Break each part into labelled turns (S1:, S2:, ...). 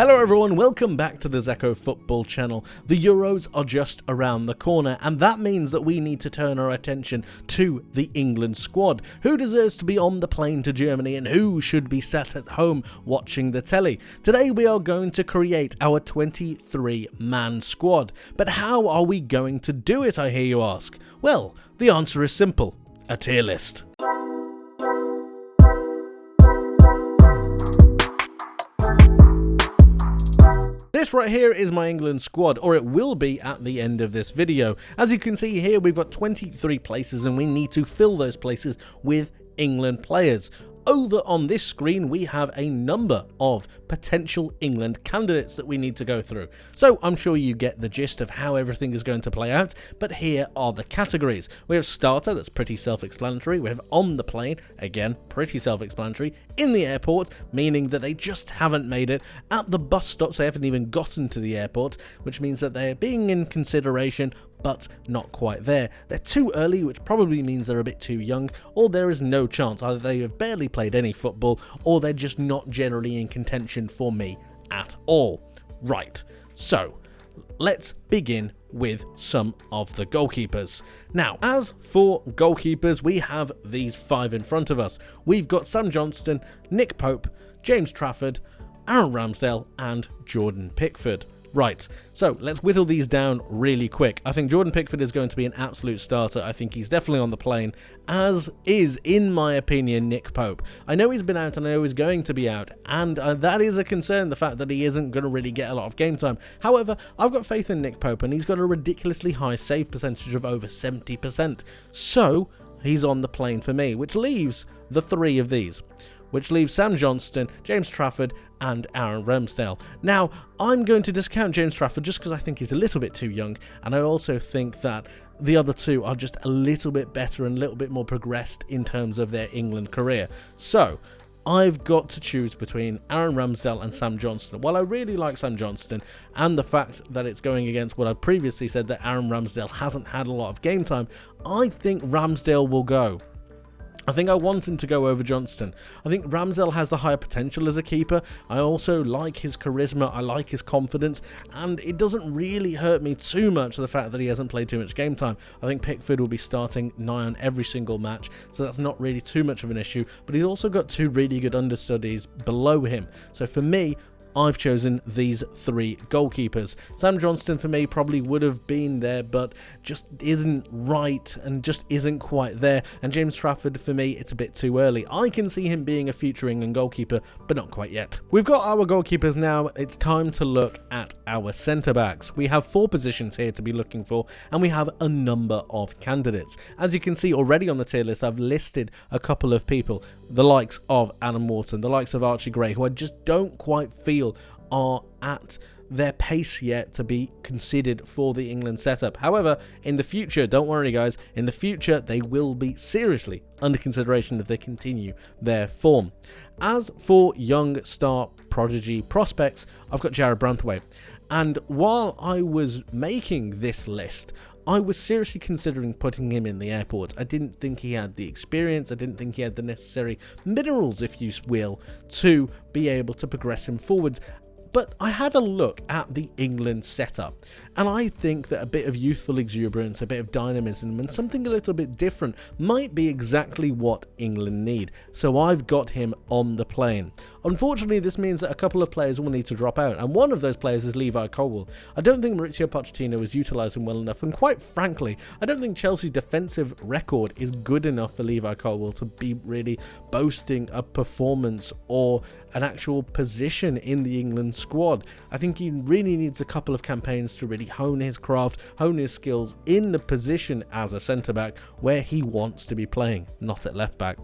S1: Hello everyone, welcome back to the Zekko Football channel. The Euros are just around the corner, and that means that we need to turn our attention to the England squad. Who deserves to be on the plane to Germany and who should be sat at home watching the telly? Today we are going to create our 23-man squad. But how are we going to do it, I hear you ask? Well, the answer is simple: a tier list. This right here is my England squad, or it will be at the end of this video. As you can see here, we've got 23 places and we need to fill those places with England players. Over on this screen, we have a number of potential England candidates that we need to go through. So I'm sure you get the gist of how everything is going to play out, but here are the categories. We have starter, that's pretty self-explanatory. We have on the plane, again, pretty self-explanatory. In the airport, meaning that they just haven't made it. At the bus stops, they haven't even gotten to the airport, which means that they're being in consideration, but not quite there. They're too early, which probably means they're a bit too young, or there is no chance. Either they have barely played any football, or they're just not generally in contention for me at all. Right, so let's begin with some of the goalkeepers. Now, as for goalkeepers, we have these five in front of us. We've got Sam Johnstone, Nick Pope, James Trafford, Aaron Ramsdale, and Jordan Pickford. Right, so let's whittle these down really quick. I think Jordan Pickford is going to be an absolute starter. I think he's definitely on the plane, as is, in my opinion, Nick Pope. I know he's been out and I know he's going to be out, and that is a concern, the fact that he isn't going to really get a lot of game time. However, I've got faith in Nick Pope, and he's got a ridiculously high save percentage of over 70%. So, he's on the plane for me, which leaves the three of these. Which leaves Sam Johnstone, James Trafford, and Aaron Ramsdale. Now, I'm going to discount James Trafford just because I think he's a little bit too young, and I also think that the other two are just a little bit better and a little bit more progressed in terms of their England career. So, I've got to choose between Aaron Ramsdale and Sam Johnstone. While I really like Sam Johnstone, and the fact that it's going against what I previously said, that Aaron Ramsdale hasn't had a lot of game time, I think Ramsdale will go. I think I want him to go over Johnstone. I think Ramsdale has the higher potential as a keeper. I also like his charisma, I like his confidence, and it doesn't really hurt me too much the fact that he hasn't played too much game time. I think Pickford will be starting nigh on every single match, so that's not really too much of an issue, but he's also got two really good understudies below him. So for me, I've chosen these three goalkeepers. Sam Johnstone for me probably would have been there, but just isn't right and just isn't quite there. And James Trafford, for me, it's a bit too early. I can see him being a future England goalkeeper, but not quite yet. We've got our goalkeepers now. It's time to look at our centre-backs. We have 4 positions here to be looking for, and we have a number of candidates. As you can see already on the tier list, I've listed a couple of people, the likes of Adam Wharton, the likes of Archie Gray, who I just don't quite feel are at their pace yet to be considered for the England setup. However, in the future, don't worry guys, in the future they will be seriously under consideration if they continue their form. As for young star prodigy prospects, I've got Jared Branthwaite, and while I was making this list, I was seriously considering putting him in the airport. I didn't think he had the experience, I didn't think he had the necessary minerals, if you will, to be able to progress him forwards. But I had a look at the England setup, and I think that a bit of youthful exuberance, a bit of dynamism, and something a little bit different might be exactly what England need. So I've got him on the plane. Unfortunately, this means that a couple of players will need to drop out, and one of those players is Levi Colwill. I don't think Mauricio Pochettino is utilising well enough, and quite frankly, I don't think Chelsea's defensive record is good enough for Levi Colwill to be really boasting a performance or an actual position in the England squad. I think he really needs a couple of campaigns to really hone his craft, hone his skills in the position as a centre-back where he wants to be playing, not at left-back.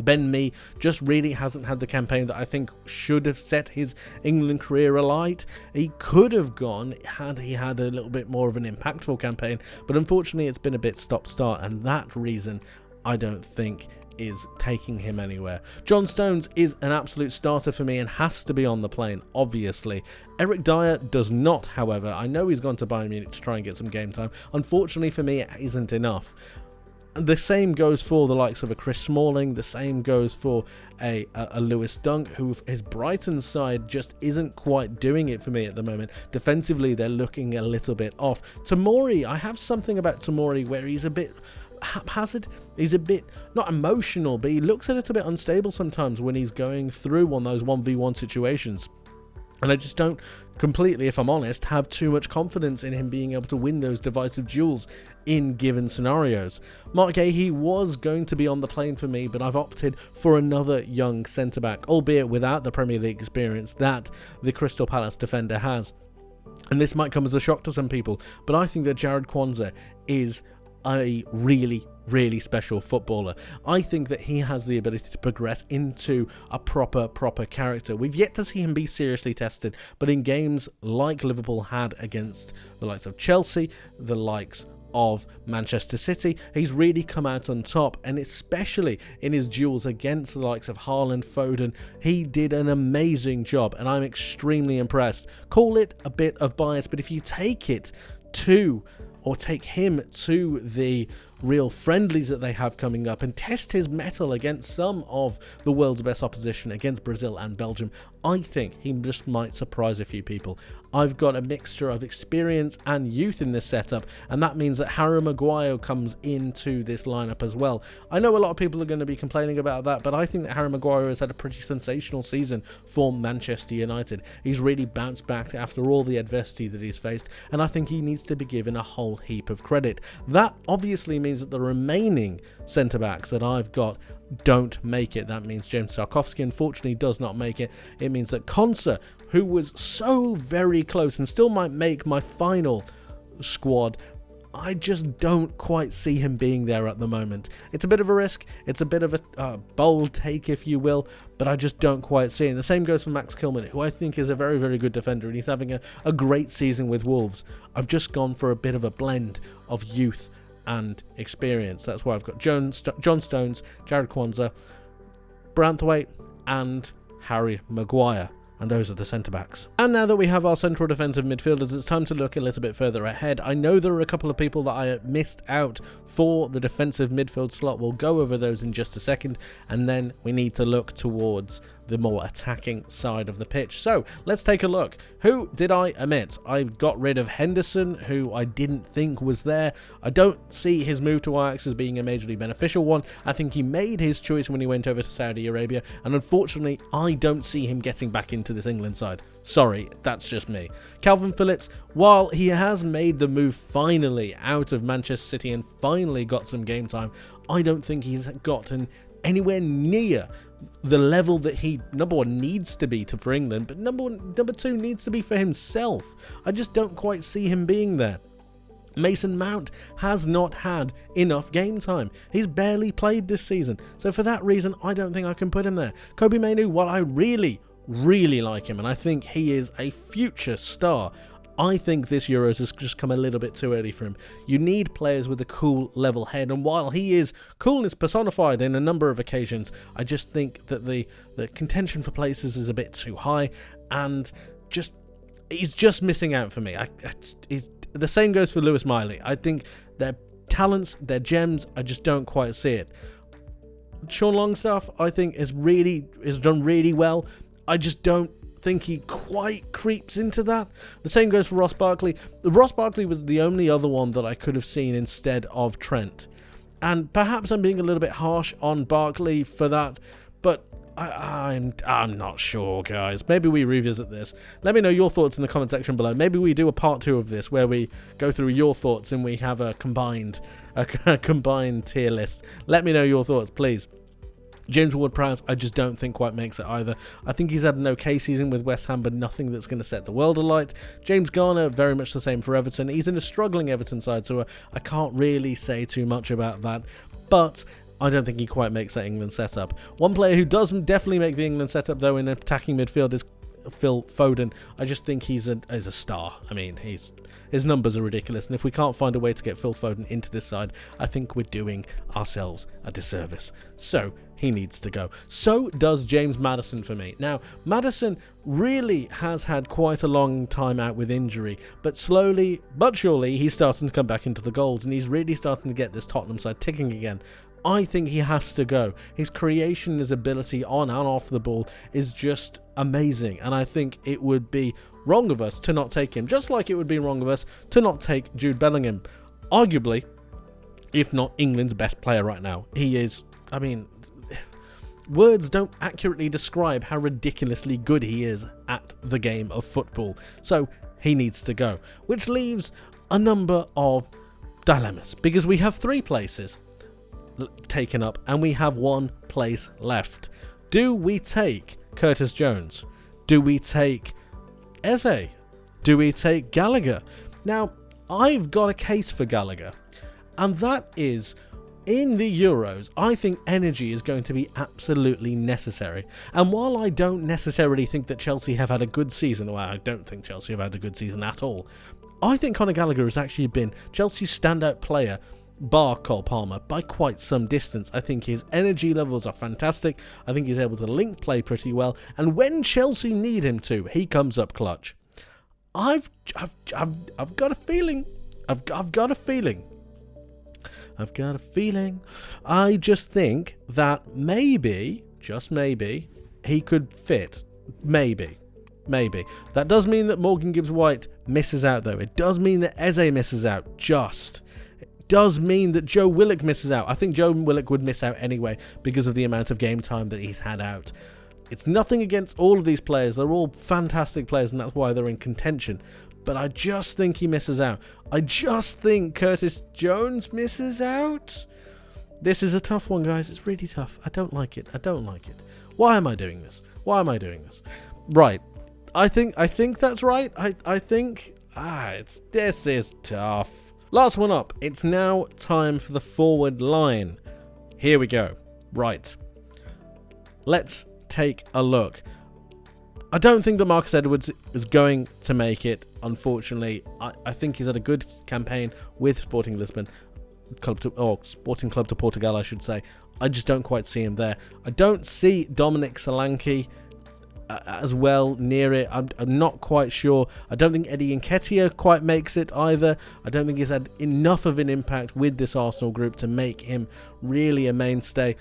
S1: Ben Mee just really hasn't had the campaign that I think should have set his England career alight. He could have gone had he had a little bit more of an impactful campaign, but unfortunately it's been a bit stop-start, and that reason I don't think is taking him anywhere. John Stones is an absolute starter for me and has to be on the plane, obviously. Eric Dyer does not, however. I know he's gone to Bayern Munich to try and get some game time. Unfortunately for me, it isn't enough. the same goes for the likes of a Chris Smalling, the same goes for a Lewis Dunk, who his Brighton side just isn't quite doing it for me at the moment. Defensively, they're looking a little bit off. Tomori, I have something about Tomori where he's a bit haphazard, he's a bit, not emotional, but he looks a little bit unstable sometimes when he's going through on those 1v1 situations. And I just don't completely, if I'm honest, have too much confidence in him being able to win those divisive duels in given scenarios. Mark Gahey was going to be on the plane for me, but I've opted for another young centre-back, albeit without the Premier League experience that the Crystal Palace defender has. And this might come as a shock to some people, but I think that Jared Kwanzaa is a really special footballer. I think that he has the ability to progress into a proper character. We've yet to see him be seriously tested, but in games like Liverpool had against the likes of Chelsea, the likes of Manchester City, he's really come out on top, and especially in his duels against the likes of Haaland, Foden, he did an amazing job, and I'm extremely impressed. Call it a bit of bias, but if you take it to, or take him to the real friendlies that they have coming up and test his mettle against some of the world's best opposition, against Brazil and Belgium, I think he just might surprise a few people. I've got a mixture of experience and youth in this setup, and that means that Harry Maguire comes into this lineup as well. I know a lot of people are going to be complaining about that, but I think that Harry Maguire has had a pretty sensational season for Manchester United. He's really bounced back after all the adversity that he's faced, and I think he needs to be given a whole heap of credit. That obviously means that the remaining centre-backs that I've got don't make it. That means James Tarkowski unfortunately does not make it. It means that Kwanzaa, who was so very close and still might make my final squad, I just don't quite see him being there at the moment. It's a bit of a risk, it's a bit of a bold take, if you will, but I just don't quite see it. And the same goes for Max Kilman, who I think is a very good defender, and he's having a great season with Wolves. I've just gone for a bit of a blend of youth and experience. That's why I've got John Stones, Jared Kwanzaa, Branthwaite and Harry Maguire. And those are the centre-backs. And now that we have our central defensive midfielders, it's time to look a little bit further ahead. I know there are a couple of people that I missed out for the defensive midfield slot. We'll go over those in just a second, and then we need to look towards the more attacking side of the pitch. So let's take a look. Who did I omit? I got rid of Henderson, who I didn't think was there. I don't see his move to Ajax as being a majorly beneficial one. I think he made his choice when he went over to Saudi Arabia, and unfortunately I don't see him getting back into this England side. Sorry, that's just me. Calvin Phillips, while he has made the move finally out of Manchester City and finally got some game time, I don't think he's gotten anywhere near the level that he, number one, needs to be for England, but number two, needs to be for himself. I just don't quite see him being there. Mason Mount has not had enough game time. He's barely played this season, so for that reason, I don't think I can put him there. Kobbie Mainoo, while I really like him, and I think he is a future star, I think this Euros has just come a little bit too early for him. You need players with a cool, level head, and while he is coolness personified in a number of occasions, I just think that the contention for places is a bit too high, and he's just missing out for me. The same goes for Lewis Miley. I think their talents, their gems, I just don't quite see it. Sean Longstaff, I think, has done really well. I just don't think he quite creeps into that. The same goes for Ross Barkley. Ross Barkley was the only other one that I could have seen instead of Trent. And perhaps I'm being a little bit harsh on Barkley for that, but I'm not sure, guys. Maybe we revisit this. Let me know your thoughts in the comment section below. Maybe we do a part 2 of this where we go through your thoughts and we have a combined tier list. Let me know your thoughts, please. James Ward-Prowse, I just don't think quite makes it either. I think he's had an okay season with West Ham, but nothing that's going to set the world alight. James Garner, very much the same for Everton. He's in a struggling Everton side, so I can't really say too much about that. But I don't think he quite makes that England setup. One player who does definitely make the England setup, though, in attacking midfield is Phil Foden. I just think he's a star. I mean, his numbers are ridiculous, and if we can't find a way to get Phil Foden into this side, I think we're doing ourselves a disservice. So he needs to go. So does James Maddison for me. Now, Maddison really has had quite a long time out with injury, but slowly but surely he's starting to come back into the goals, and he's really starting to get this Tottenham side ticking again. I think he has to go. His creation, his ability on and off the ball is just amazing, and I think it would be wrong of us to not take him, just like it would be wrong of us to not take Jude Bellingham. Arguably, if not England's best player right now. He is, I mean, words don't accurately describe how ridiculously good he is at the game of football. So he needs to go, which leaves a number of dilemmas, because we have 3 places taken up and we have 1 place left. Do we take Curtis Jones? Do we take Eze? Do we take Gallagher? Now, I've got a case for Gallagher, and that is, in the Euros, I think energy is going to be absolutely necessary. And while I don't necessarily think that Chelsea have had a good season, well, I don't think Chelsea have had a good season at all, I think Conor Gallagher has actually been Chelsea's standout player, bar Cole Palmer, by quite some distance. I think his energy levels are fantastic. I think he's able to link play pretty well, and when Chelsea need him to, he comes up clutch. I've got a feeling. I've got a feeling. I just think that maybe, just maybe, he could fit. Maybe. That does mean that Morgan Gibbs-White misses out, though. It does mean that Eze misses out. It does mean that Joe Willock misses out. I think Joe Willock would miss out anyway because of the amount of game time that he's had out. It's nothing against all of these players. They're all fantastic players, and that's why they're in contention. But I just think he misses out. I just think Curtis Jones misses out. This is a tough one, guys. It's really tough. I don't like it. Why am I doing this? Right. I think that's right. I think this is tough. Last one up. It's now time for the forward line. Here we go. Right. Let's take a look. I don't think that Marcus Edwards is going to make it, unfortunately. I think he's had a good campaign with Sporting Lisbon, Sporting Club de Portugal, I should say. I just don't quite see him there. I don't see Dominic Solanke as well near it. I'm not quite sure. I don't think Eddie Nketiah quite makes it either. I don't think he's had enough of an impact with this Arsenal group to make him really a mainstay.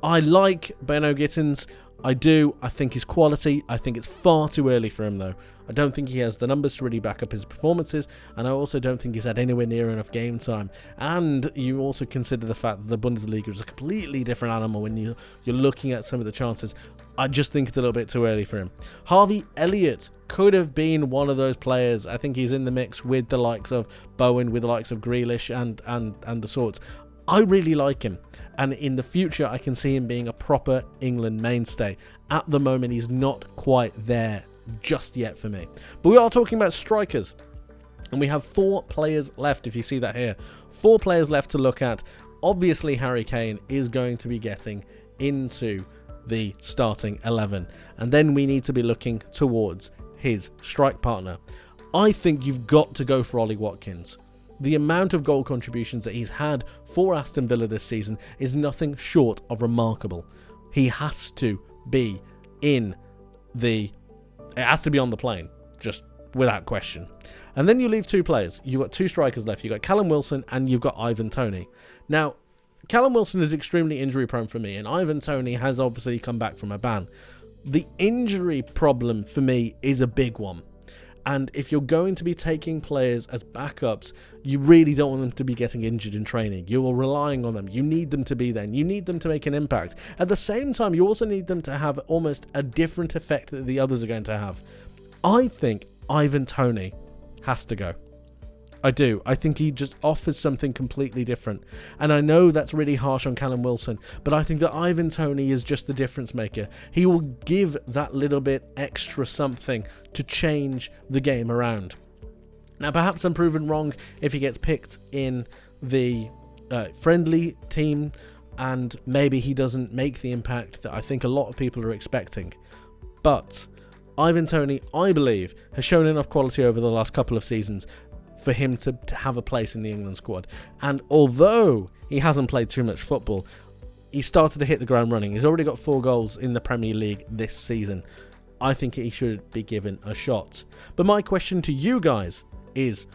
S1: I like Beno Gittins. I do. I think his quality. I think it's far too early for him, though. I don't think he has the numbers to really back up his performances, and I also don't think he's had anywhere near enough game time. And you also consider the fact that the Bundesliga is a completely different animal when you're looking at some of the chances. I just think it's a little bit too early for him. Harvey Elliott could have been one of those players. I think he's in the mix with the likes of Bowen, with the likes of Grealish and the sorts. I really like him, and in the future I can see him being a proper England mainstay. At the moment he's not quite there just yet for me. But we are talking about strikers, and we have 4 players left, if you see that here. 4 players left to look at. Obviously Harry Kane is going to be getting into the starting 11, and then we need to be looking towards his strike partner. I think you've got to go for Ollie Watkins. The amount of goal contributions that he's had for Aston Villa this season is nothing short of remarkable. He has to be on the plane, just without question. And then you leave 2 players. You've got 2 strikers left. You've got Callum Wilson and you've got Ivan Toney. Now, Callum Wilson is extremely injury prone for me, and Ivan Toney has obviously come back from a ban. The injury problem for me is a big one. And if you're going to be taking players as backups, you really don't want them to be getting injured in training. You are relying on them. You need them to be there. You need them to make an impact. At the same time, you also need them to have almost a different effect that the others are going to have. I think Ivan Toney has to go. I do. I think he just offers something completely different. And I know that's really harsh on Callum Wilson, but I think that Ivan Toney is just the difference maker. He will give that little bit extra something to change the game around. Now, perhaps I'm proven wrong if he gets picked in the friendly team, and maybe he doesn't make the impact that I think a lot of people are expecting. But Ivan Toney, I believe, has shown enough quality over the last couple of seasons for him to have a place in the England squad. And although he hasn't played too much football, he started to hit the ground running. He's already got 4 goals in the Premier League this season. I think he should be given a shot. But my question to you guys is,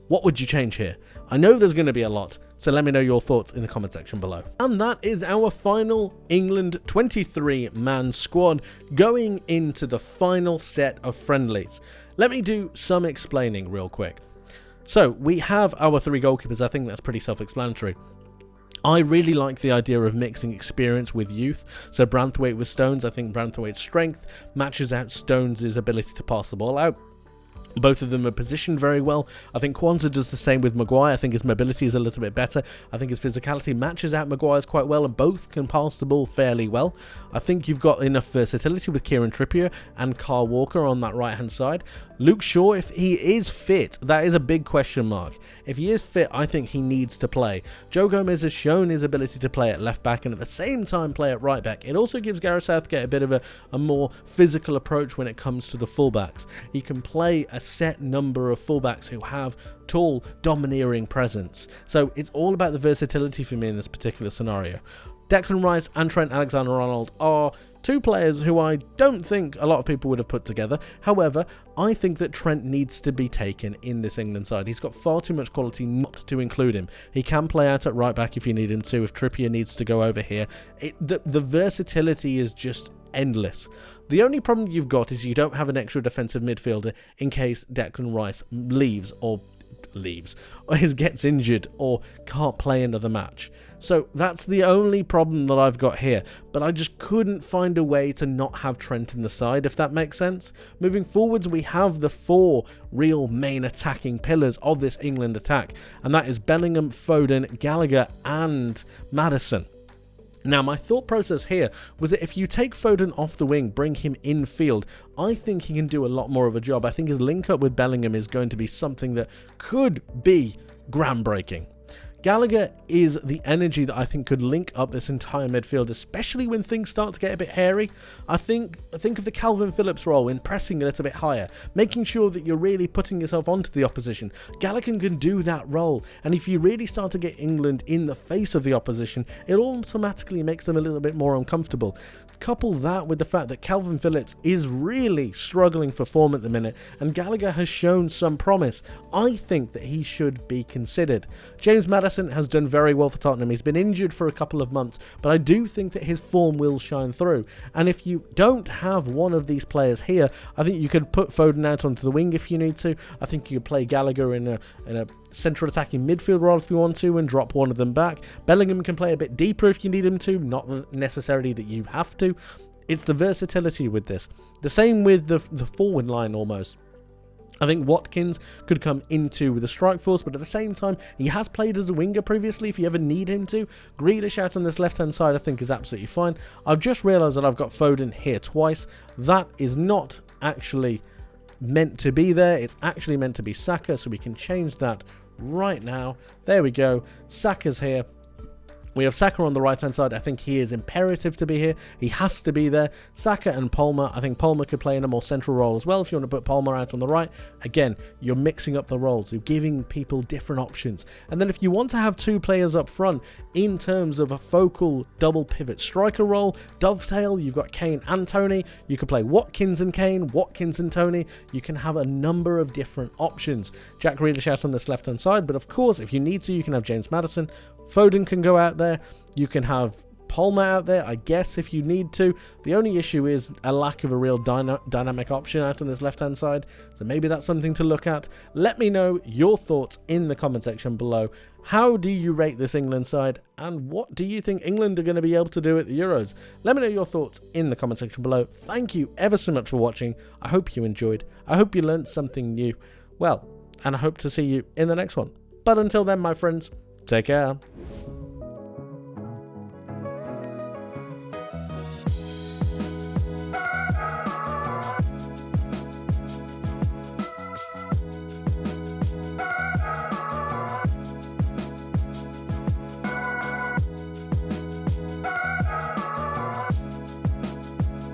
S1: what would you change here? I know there's going to be a lot, so let me know your thoughts in the comment section below. And that is our final England 23-man squad going into the final set of friendlies. Let me do some explaining real quick. So we have our 3 goalkeepers. I think that's pretty self-explanatory. I really like the idea of mixing experience with youth. So Branthwaite with Stones, I think Branthwaite's strength matches out Stones' ability to pass the ball out. Both of them are positioned very well. I think Kwanzaa does the same with Maguire. I think his mobility is a little bit better. I think his physicality matches out Maguire's quite well, and both can pass the ball fairly well. I think you've got enough versatility with Kieran Trippier and Kyle Walker on that right-hand side. Luke Shaw, if he is fit, that is a big question mark. If he is fit, I think he needs to play. Joe Gomez has shown his ability to play at left back and at the same time play at right back. It also gives Gareth Southgate a bit of a more physical approach when it comes to the fullbacks. He can play a set number of fullbacks who have tall, domineering presence. So it's all about the versatility for me in this particular scenario. Declan Rice and Trent Alexander-Arnold are 2 players who I don't think a lot of people would have put together. However, I think that Trent needs to be taken in this England side. He's got far too much quality not to include him. He can play out at right back if you need him to, if Trippier needs to go over here. The versatility is just endless. The only problem you've got is you don't have an extra defensive midfielder in case Declan Rice leaves or gets injured or can't play another match. So that's the only problem that I've got here, but I just couldn't find a way to not have Trent in the side, if that makes sense. Moving forwards, we have the 4 real main attacking pillars of this England attack, and that is Bellingham, Foden, Gallagher and Maddison. Now, my thought process here was that if you take Foden off the wing, bring him in field, I think he can do a lot more of a job. I think his link up with Bellingham is going to be something that could be groundbreaking. Gallagher is the energy that I think could link up this entire midfield, especially when things start to get a bit hairy. I think of the Calvin Phillips role in pressing a little bit higher, making sure that you're really putting yourself onto the opposition. Gallagher can do that role, and if you really start to get England in the face of the opposition, it automatically makes them a little bit more uncomfortable. Couple that with the fact that Calvin Phillips is really struggling for form at the minute, and Gallagher has shown some promise. I think that he should be considered. James Maddison has done very well for Tottenham. He's been injured for a couple of months, but I do think that his form will shine through. And if you don't have one of these players here, I think you could put Foden out onto the wing if you need to. I think you could play Gallagher in a central attacking midfield role if you want to and drop one of them back. Bellingham can play a bit deeper if you need him to, not necessarily that you have to. It's the versatility with this. The same with the forward line almost. I think Watkins could come into the strike force, but at the same time, he has played as a winger previously if you ever need him to. Grealish out on this left-hand side I think is absolutely fine. I've just realised that I've got Foden here twice. That is not actually meant to be there. It's actually meant to be Saka, so we can change that right now. There we go. Saka's here. We have Saka on the right-hand side. I think he is imperative to be here. He has to be there. Saka and Palmer. I think Palmer could play in a more central role as well if you want to put Palmer out on the right. Again, you're mixing up the roles. You're giving people different options. And then if you want to have 2 players up front in terms of a focal double pivot striker role, dovetail, you've got Kane and Tony. You could play Watkins and Kane, Watkins and Tony. You can have a number of different options. Jack Grealish out on this left-hand side. But of course, if you need to, you can have James Maddison. Foden can go out there. You can have Palmer out there, I guess, if you need to. The only issue is a lack of a real dynamic option out on this left-hand side. So maybe that's something to look at. Let me know your thoughts in the comment section below. How do you rate this England side? And what do you think England are going to be able to do at the Euros? Let me know your thoughts in the comment section below. Thank you ever so much for watching. I hope you enjoyed. I hope you learned something new. Well, and I hope to see you in the next one. But until then, my friends, take care.